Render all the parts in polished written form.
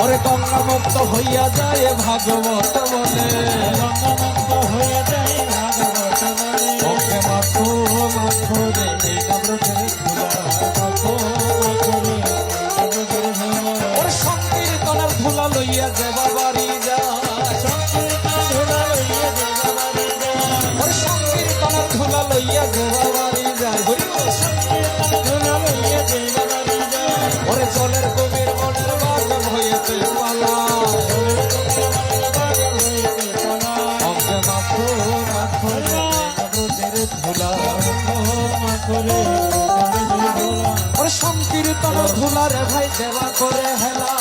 ওরে গঙ্গা মুক্ত হইয়া যায় ভাগবত বলে, গঙ্গা মুক্ত হয়ে যায় ভাগবত বলে। ওকে মাথো মাথো রে এই নবরতের ধুলা, মাখো মাখো রে নবরতের ধুলা। ওরে সংকীর্তনের ধুলা লইয়া যাবা বাড়ি যায়, সংকীর্তন ধুলা লইয়া যাবা বাড়ি যায়। ওরে সংকীর্তনের ধুলা লইয়া যাবা বাড়ি যায়, হরি বল। সংকীর্তন ধুলা লইয়া যাবা বাড়ি যায়। ওরে জলের কবির মনের বাগান হইতে পালা, বাগান হইতে পালায়। ওকে মাথো মাথো রে নবরতের ধুলা, মাখো রে নবরতের ধুলা। ওরে সংকীর্তন ধুলা রে ভাই দেবা করে হেলা।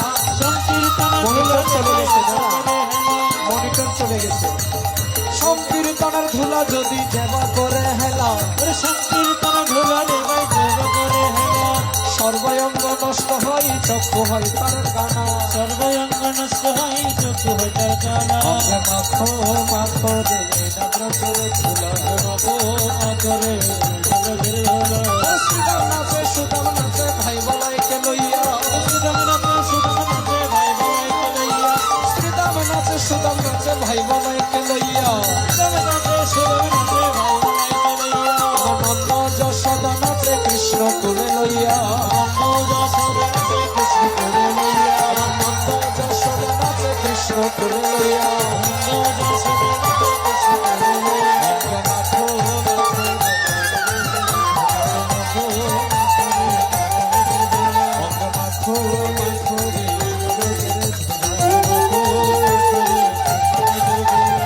সংকীর্তন মনিটর চলে গেছে দাদা, হেলা। মনিটর চলে গেছে। সংকীর্তনের ধুলা যদি দেবা করে হেলা, ওরে সংকীর্তন ধুলা রে ভাই দেবা করে হেলা। সর্বাঙ্গ নষ্ট হয় চক্ষু হয় তার কানা, সর্বাঙ্গ নষ্ট হয় চক্ষু হয় তার কানা। ওকে মাথো মাথো রে নবরতের ধুলা, মাখো মাখো রে নবরতের ধুলা। ওরে শ্রীরাম নাচে সুদাম নাচে ভাই বলাইকে লইয়া, সুদাম নাচে সুদাম নাচে ভাই বলাইকে লইয়া। শ্রীরাম নাচে সুদাম নাচে ভাই বলাইকে লইয়া, সুদাম নাচে সুদাম নাচে ভাই বলাইকে লইয়া। নন্দ যশোদা নাচে কৃষ্ণ তুলে লইয়া, নন্দ যশোদা নাচে কৃষ্ণ তুলে লইয়া। নন্দ যশোদা নাচে কৃষ্ণ তুলে লইয়া, নন্দ যশোদা নাচে কৃষ্ণ তুলে লইয়া। ওকে মাথো মাথো রে মাখো মাখো রে নবরতের ধুলা। ওকে মাথো মাথো রে নবরতের ধুলা। মাখো মাখো রে নবরতের ধুলা।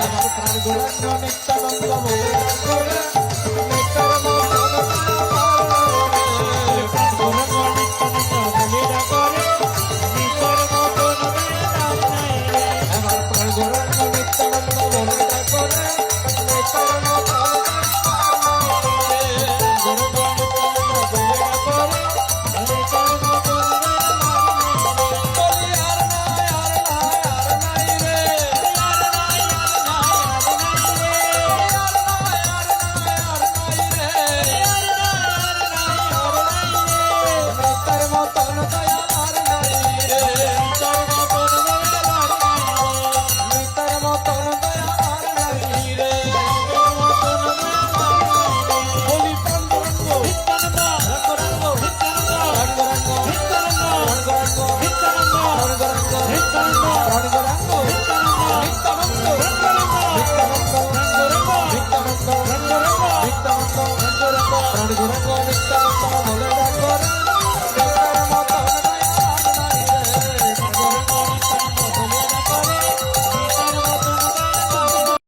আমার প্রাণ গোরাঙ্গ নিত্যানন্দ বলে করে নেতার মতন আমার প্রাণ গোরাঙ্গ নিত্যানন্দ বলে করে নেতার মতন বলি আর নাই আর নাই আর নাই রে, আর নাই আর নাই রে, নেতার মতন দয়া আর নাই রে, নেতার মতন দয়া আর নাই রে। বলি প্রাণ গোরাঙ্গ নিত্যানন্দ